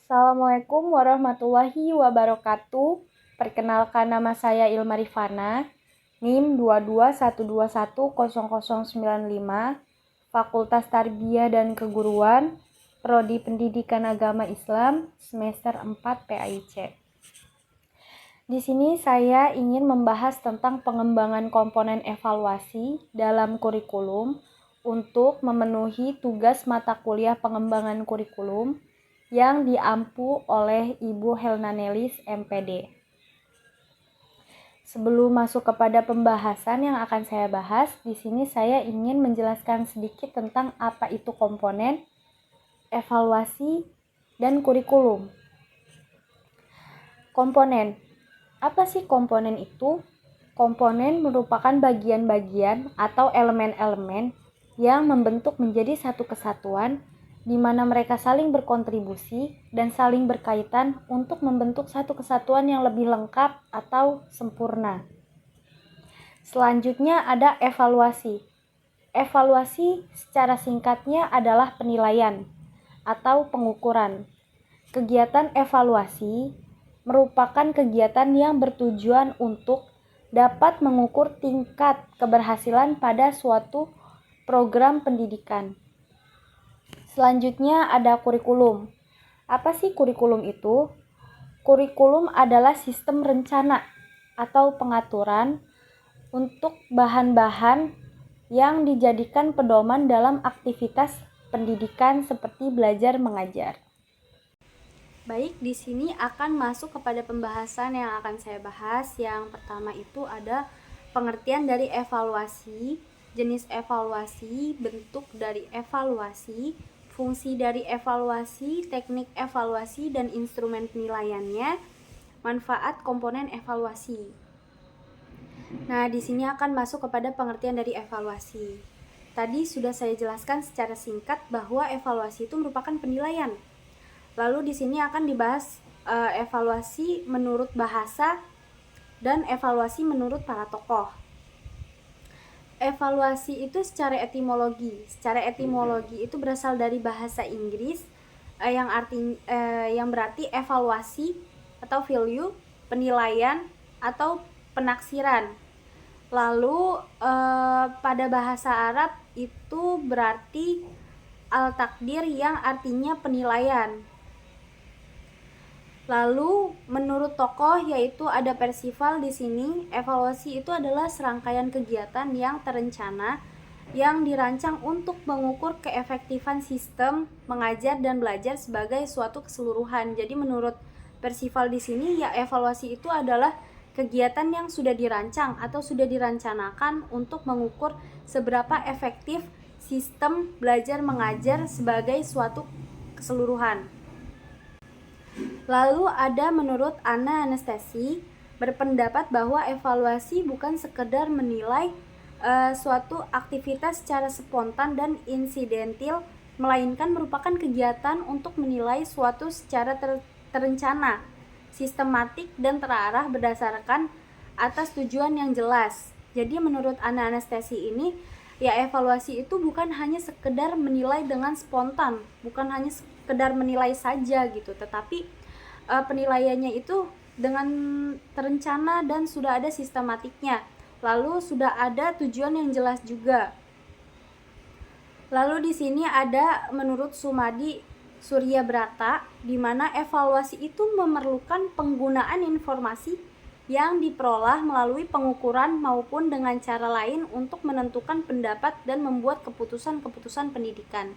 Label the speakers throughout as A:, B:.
A: Assalamualaikum warahmatullahi wabarakatuh. Perkenalkan, nama saya Ilma Rifana, NIM 221210095, Fakultas Tarbiyah dan Keguruan, Prodi Pendidikan Agama Islam, semester 4 PAIC. Di sini saya ingin membahas tentang pengembangan komponen evaluasi dalam kurikulum untuk memenuhi tugas mata kuliah pengembangan kurikulum yang diampu oleh Ibu Helna Nelis, MPD. Sebelum masuk kepada pembahasan yang akan saya bahas, di sini saya ingin menjelaskan sedikit tentang apa itu komponen, evaluasi, dan kurikulum. Komponen. Apa sih komponen itu? Komponen merupakan bagian-bagian atau elemen-elemen yang membentuk menjadi satu kesatuan di mana mereka saling berkontribusi dan saling berkaitan untuk membentuk satu kesatuan yang lebih lengkap atau sempurna. Selanjutnya ada evaluasi. Evaluasi secara singkatnya adalah penilaian atau pengukuran. Kegiatan evaluasi merupakan kegiatan yang bertujuan untuk dapat mengukur tingkat keberhasilan pada suatu program pendidikan. Selanjutnya ada kurikulum. Apa sih kurikulum itu? Kurikulum adalah sistem rencana atau pengaturan untuk bahan-bahan yang dijadikan pedoman dalam aktivitas pendidikan seperti belajar mengajar. Baik, di sini akan masuk kepada pembahasan yang akan saya bahas. Yang pertama itu ada pengertian dari evaluasi, jenis evaluasi, bentuk dari evaluasi, fungsi dari evaluasi, teknik evaluasi, dan instrumen penilaiannya, manfaat komponen evaluasi. Nah, di sini akan masuk kepada pengertian dari evaluasi. Tadi sudah saya jelaskan secara singkat bahwa evaluasi itu merupakan penilaian. Lalu di sini akan dibahas evaluasi menurut bahasa dan evaluasi menurut para tokoh. Evaluasi itu secara etimologi. Secara etimologi itu berasal dari bahasa Inggris yang berarti evaluasi atau value, penilaian atau penaksiran. Lalu pada bahasa Arab itu berarti al-takdir yang artinya penilaian. Lalu menurut tokoh yaitu ada Percival di sini, evaluasi itu adalah serangkaian kegiatan yang terencana yang dirancang untuk mengukur keefektifan sistem mengajar dan belajar sebagai suatu keseluruhan. Jadi menurut Percival di sini ya evaluasi itu adalah kegiatan yang sudah dirancang atau sudah dirancanakan untuk mengukur seberapa efektif sistem belajar mengajar sebagai suatu keseluruhan. Lalu ada menurut Anna Anastasi berpendapat bahwa evaluasi bukan sekedar menilai suatu aktivitas secara spontan dan insidentil, melainkan merupakan kegiatan untuk menilai suatu secara terencana, sistematik dan terarah berdasarkan atas tujuan yang jelas. Jadi menurut Anna Anastasi ini ya evaluasi itu bukan hanya sekedar menilai dengan spontan, bukan hanya sekedar menilai saja gitu, tetapi penilaiannya itu dengan terencana dan sudah ada sistematiknya, lalu sudah ada tujuan yang jelas juga. Lalu di sini ada menurut Sumadi Suryabrata, di mana evaluasi itu memerlukan penggunaan informasi yang diperoleh melalui pengukuran maupun dengan cara lain untuk menentukan pendapat dan membuat keputusan-keputusan pendidikan.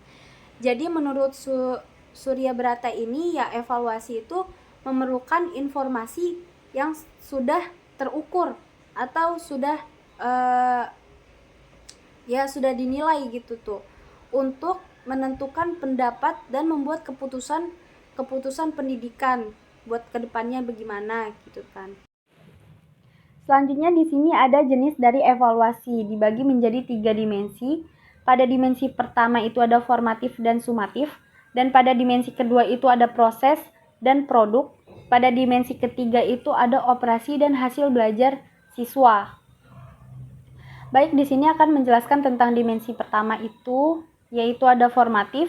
A: Jadi menurut Suryabrata ini ya evaluasi itu memerlukan informasi yang sudah terukur atau sudah sudah dinilai gitu tuh untuk menentukan pendapat dan membuat keputusan pendidikan buat kedepannya bagaimana gitu kan. Selanjutnya di sini ada jenis dari evaluasi dibagi menjadi 3 dimensi. Pada dimensi pertama itu ada formatif dan sumatif, dan pada dimensi kedua itu ada proses dan produk. Pada dimensi ketiga itu ada operasi dan hasil belajar siswa. Baik, di sini akan menjelaskan tentang dimensi pertama itu, yaitu ada formatif.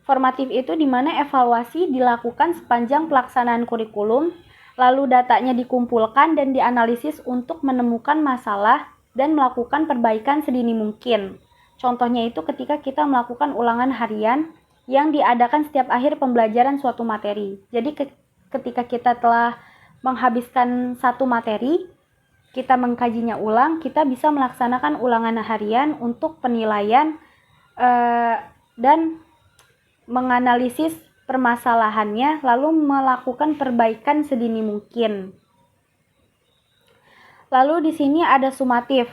A: Formatif itu di mana evaluasi dilakukan sepanjang pelaksanaan kurikulum, lalu datanya dikumpulkan dan dianalisis untuk menemukan masalah dan melakukan perbaikan sedini mungkin. Contohnya itu ketika kita melakukan ulangan harian yang diadakan setiap akhir pembelajaran suatu materi. Jadi ketika kita telah menghabiskan satu materi, kita mengkajinya ulang, kita bisa melaksanakan ulangan harian untuk penilaian dan menganalisis permasalahannya, lalu melakukan perbaikan sedini mungkin. Lalu di sini ada sumatif.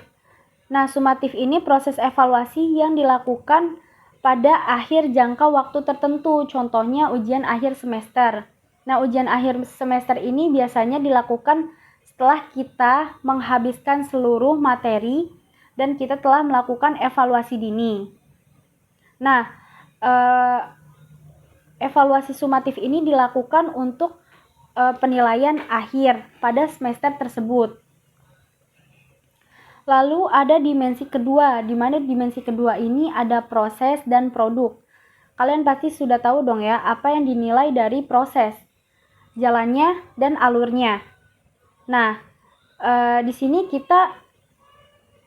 A: Nah, sumatif ini proses evaluasi yang dilakukan pada akhir jangka waktu tertentu, contohnya ujian akhir semester. Nah, ujian akhir semester ini biasanya dilakukan setelah kita menghabiskan seluruh materi dan kita telah melakukan evaluasi dini. Nah, evaluasi sumatif ini dilakukan untuk penilaian akhir pada semester tersebut. Lalu ada dimensi kedua, di mana dimensi kedua ini ada proses dan produk. Kalian pasti sudah tahu dong ya, apa yang dinilai dari proses, jalannya dan alurnya. Nah, di sini kita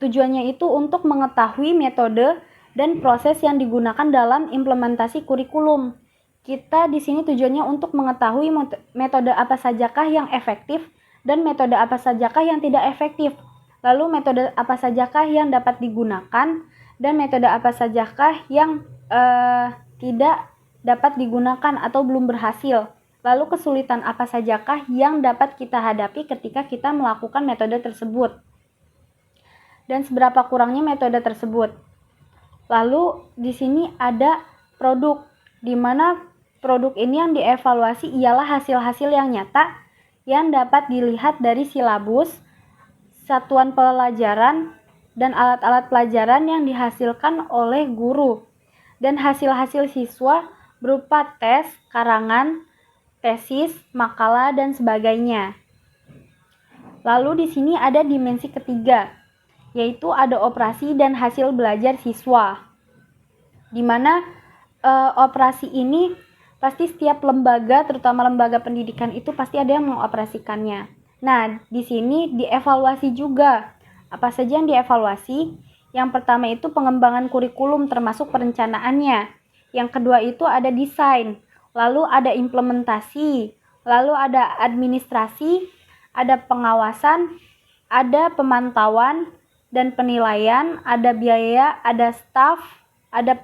A: tujuannya itu untuk mengetahui metode dan proses yang digunakan dalam implementasi kurikulum. Kita di sini tujuannya untuk mengetahui metode apa sajakah yang efektif dan metode apa sajakah yang tidak efektif. Lalu metode apa sajakah yang dapat digunakan dan metode apa sajakah yang tidak dapat digunakan atau belum berhasil. Lalu kesulitan apa sajakah yang dapat kita hadapi ketika kita melakukan metode tersebut. Dan seberapa kurangnya metode tersebut. Lalu di sini ada produk, di mana produk ini yang dievaluasi ialah hasil-hasil yang nyata yang dapat dilihat dari silabus, satuan pelajaran, dan alat-alat pelajaran yang dihasilkan oleh guru. Dan hasil-hasil siswa berupa tes, karangan, tesis, makalah, dan sebagainya. Lalu di sini ada dimensi ketiga, yaitu ada operasi dan hasil belajar siswa. Di mana operasi ini pasti setiap lembaga, terutama lembaga pendidikan itu pasti ada yang mengoperasikannya. Nah, di sini dievaluasi juga. Apa saja yang dievaluasi? Yang pertama itu pengembangan kurikulum termasuk perencanaannya. Yang kedua itu ada desain, lalu ada implementasi, lalu ada administrasi, ada pengawasan, ada pemantauan dan penilaian, ada biaya, ada staf, ada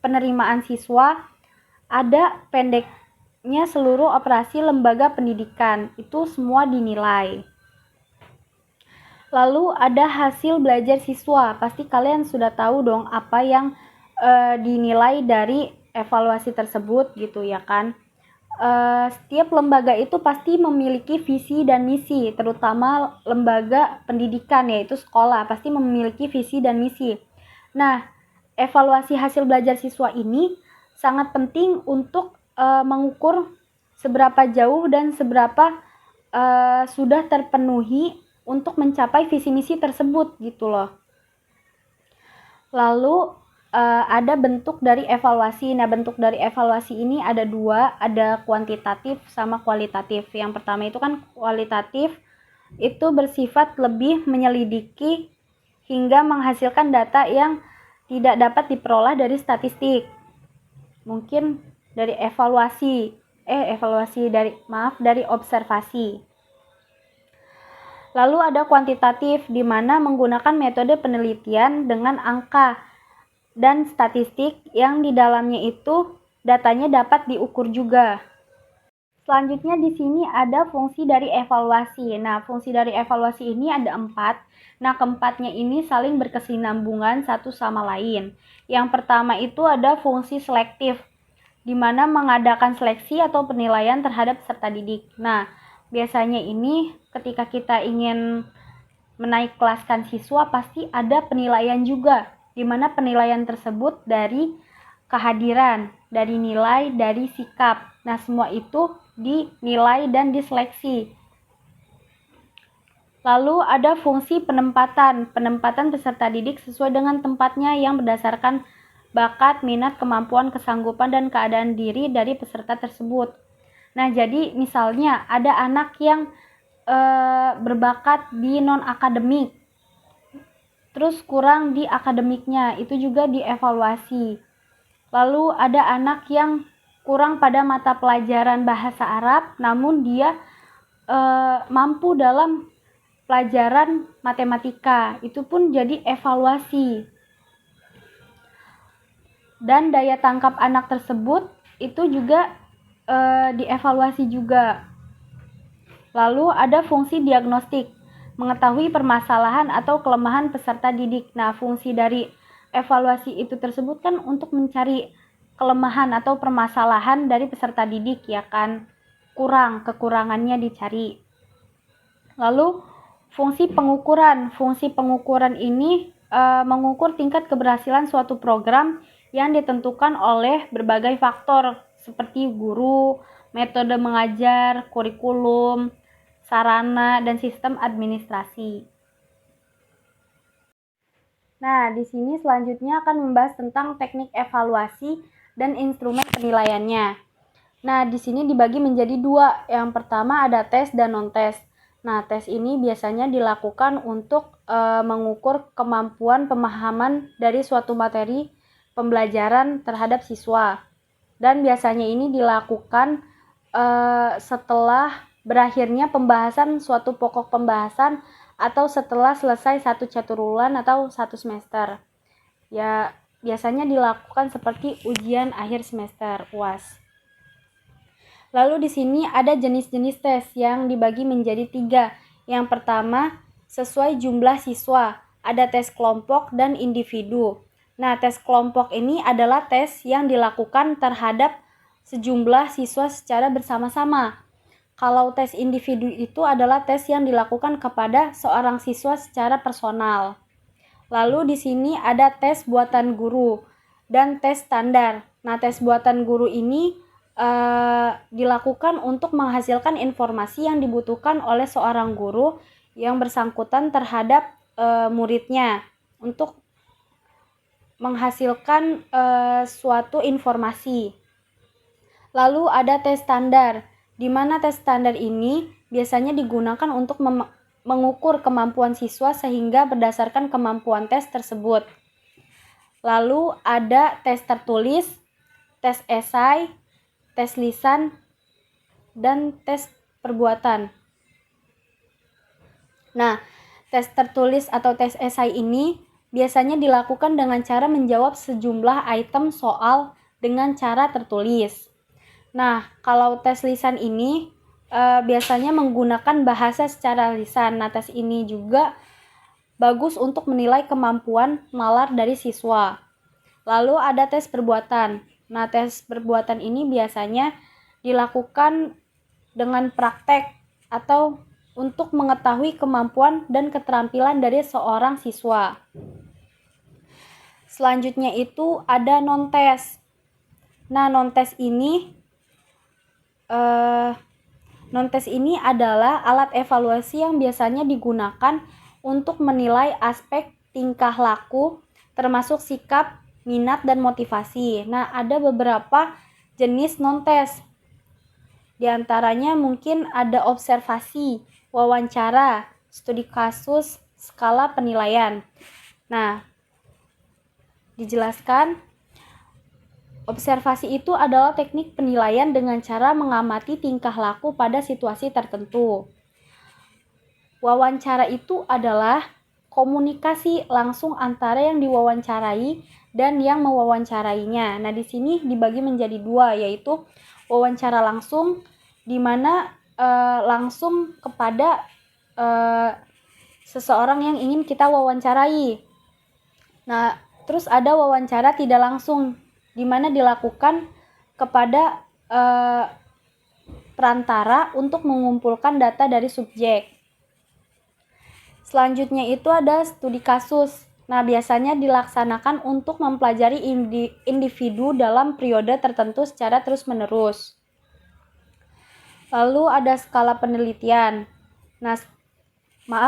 A: penerimaan siswa, ada pendeknya seluruh operasi lembaga pendidikan. Itu semua dinilai. Lalu ada hasil belajar siswa. Pasti kalian sudah tahu dong apa yang dinilai dari evaluasi tersebut gitu ya kan. Setiap lembaga itu pasti memiliki visi dan misi, terutama lembaga pendidikan yaitu sekolah pasti memiliki visi dan misi. Nah, evaluasi hasil belajar siswa ini sangat penting untuk mengukur seberapa jauh dan seberapa sudah terpenuhi untuk mencapai visi misi tersebut gitu loh. Lalu ada bentuk dari evaluasi. Nah, bentuk dari evaluasi ini ada dua, ada kuantitatif sama kualitatif. Yang pertama itu kan kualitatif, itu bersifat lebih menyelidiki hingga menghasilkan data yang tidak dapat diperoleh dari statistik. Mungkin dari dari observasi. Lalu ada kuantitatif, di mana menggunakan metode penelitian dengan angka dan statistik yang di dalamnya itu datanya dapat diukur juga. Selanjutnya di sini ada fungsi dari evaluasi. Nah, fungsi dari evaluasi ini ada 4. Nah, keempatnya ini saling berkesinambungan satu sama lain. Yang pertama itu ada fungsi selektif, di mana mengadakan seleksi atau penilaian terhadap peserta didik. Nah, biasanya ini ketika kita ingin menaik kelaskan siswa pasti ada penilaian juga, di mana penilaian tersebut dari kehadiran, dari nilai, dari sikap. Nah, semua itu dinilai dan diseleksi. Lalu ada fungsi penempatan peserta didik sesuai dengan tempatnya yang berdasarkan bakat, minat, kemampuan, kesanggupan, dan keadaan diri dari peserta tersebut. Nah, jadi misalnya ada anak yang berbakat di non-akademik, terus kurang di akademiknya, itu juga dievaluasi. Lalu ada anak yang kurang pada mata pelajaran bahasa Arab, namun dia mampu dalam pelajaran matematika, itu pun jadi evaluasi. Dan daya tangkap anak tersebut itu juga dievaluasi juga. Lalu ada fungsi diagnostik, mengetahui permasalahan atau kelemahan peserta didik. Nah, fungsi dari evaluasi itu tersebut kan untuk mencari kelemahan atau permasalahan dari peserta didik, ya kan? Kekurangannya dicari. Lalu fungsi pengukuran. Fungsi pengukuran ini mengukur tingkat keberhasilan suatu program yang ditentukan oleh berbagai faktor seperti guru, metode mengajar, kurikulum, sarana, dan sistem administrasi. Nah, di sini selanjutnya akan membahas tentang teknik evaluasi dan instrumen penilaiannya. Nah, di sini dibagi menjadi dua. Yang pertama ada tes dan non-tes. Nah, tes ini biasanya dilakukan untuk mengukur kemampuan pemahaman dari suatu materi pembelajaran terhadap siswa. Dan biasanya ini dilakukan setelah berakhirnya pembahasan suatu pokok pembahasan atau setelah selesai satu caturwulan atau satu semester. Ya, biasanya dilakukan seperti ujian akhir semester UAS. Lalu di sini ada jenis-jenis tes yang dibagi menjadi 3. Yang pertama, sesuai jumlah siswa. Ada tes kelompok dan individu. Nah, tes kelompok ini adalah tes yang dilakukan terhadap sejumlah siswa secara bersama-sama. Kalau tes individu itu adalah tes yang dilakukan kepada seorang siswa secara personal. Lalu di sini ada tes buatan guru dan tes standar. Nah, tes buatan guru ini dilakukan untuk menghasilkan informasi yang dibutuhkan oleh seorang guru yang bersangkutan terhadap muridnya untuk menghasilkan suatu informasi. Lalu ada tes standar, di mana tes standar ini biasanya digunakan untuk mengukur kemampuan siswa sehingga berdasarkan kemampuan tes tersebut. Lalu ada tes tertulis, tes esai, tes lisan, dan tes perbuatan. Nah, tes tertulis atau tes esai ini biasanya dilakukan dengan cara menjawab sejumlah item soal dengan cara tertulis. Nah, kalau tes lisan ini biasanya menggunakan bahasa secara lisan. Nah, tes ini juga bagus untuk menilai kemampuan nalar dari siswa. Lalu ada tes perbuatan. Nah, tes perbuatan ini biasanya dilakukan dengan praktek atau untuk mengetahui kemampuan dan keterampilan dari seorang siswa. Selanjutnya itu ada non-tes. Nah, non-tes ini adalah alat evaluasi yang biasanya digunakan untuk menilai aspek tingkah laku, termasuk sikap, minat, dan motivasi. Nah, ada beberapa jenis non-tes. Di antaranya mungkin ada observasi, wawancara, studi kasus, skala penilaian. Nah, dijelaskan, observasi itu adalah teknik penilaian dengan cara mengamati tingkah laku pada situasi tertentu. Wawancara itu adalah komunikasi langsung antara yang diwawancarai dan yang mewawancarainya. Nah, di sini dibagi menjadi 2, yaitu wawancara langsung, di mana langsung kepada seseorang yang ingin kita wawancarai. Nah, terus ada wawancara tidak langsung, di mana dilakukan kepada perantara untuk mengumpulkan data dari subjek. Selanjutnya itu ada studi kasus. Nah, biasanya dilaksanakan untuk mempelajari individu dalam periode tertentu secara terus-menerus. Lalu ada skala penelitian.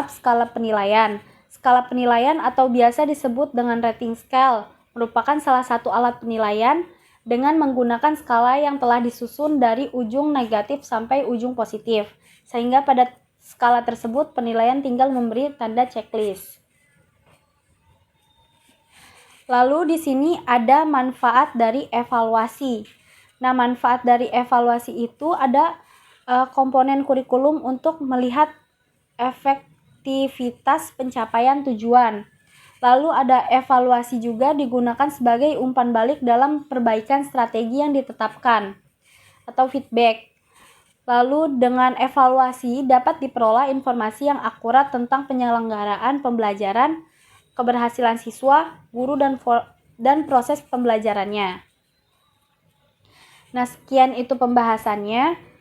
A: Skala penilaian. Skala penilaian atau biasa disebut dengan rating scale merupakan salah satu alat penilaian dengan menggunakan skala yang telah disusun dari ujung negatif sampai ujung positif, sehingga pada skala tersebut penilaian tinggal memberi tanda checklist. Lalu di sini ada manfaat dari evaluasi. Nah, manfaat dari evaluasi itu ada komponen kurikulum untuk melihat efektivitas pencapaian tujuan. Lalu ada evaluasi juga digunakan sebagai umpan balik dalam perbaikan strategi yang ditetapkan atau feedback. Lalu dengan evaluasi dapat diperoleh informasi yang akurat tentang penyelenggaraan pembelajaran, keberhasilan siswa, guru, dan proses pembelajarannya. Nah, sekian itu pembahasannya.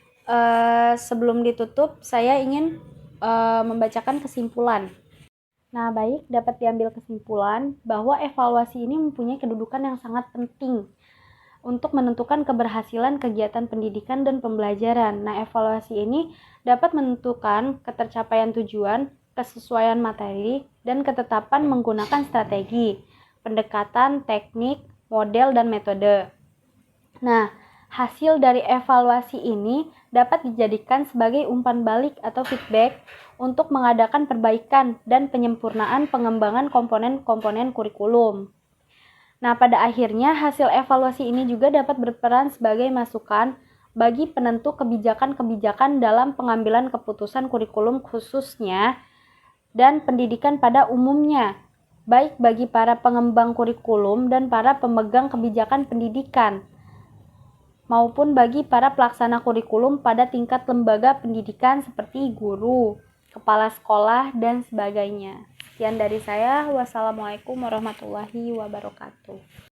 A: Sebelum ditutup, saya ingin membacakan kesimpulan. Nah, baik, dapat diambil kesimpulan bahwa evaluasi ini mempunyai kedudukan yang sangat penting untuk menentukan keberhasilan kegiatan pendidikan dan pembelajaran. Nah, evaluasi ini dapat menentukan ketercapaian tujuan, kesesuaian materi, dan ketetapan menggunakan strategi, pendekatan, teknik, model, dan metode. Nah, hasil dari evaluasi ini dapat dijadikan sebagai umpan balik atau feedback untuk mengadakan perbaikan dan penyempurnaan pengembangan komponen-komponen kurikulum. Nah, pada akhirnya hasil evaluasi ini juga dapat berperan sebagai masukan bagi penentu kebijakan-kebijakan dalam pengambilan keputusan kurikulum khususnya dan pendidikan pada umumnya, baik bagi para pengembang kurikulum dan para pemegang kebijakan pendidikan, maupun bagi para pelaksana kurikulum pada tingkat lembaga pendidikan seperti guru, kepala sekolah, dan sebagainya. Sekian dari saya. Wassalamualaikum warahmatullahi wabarakatuh.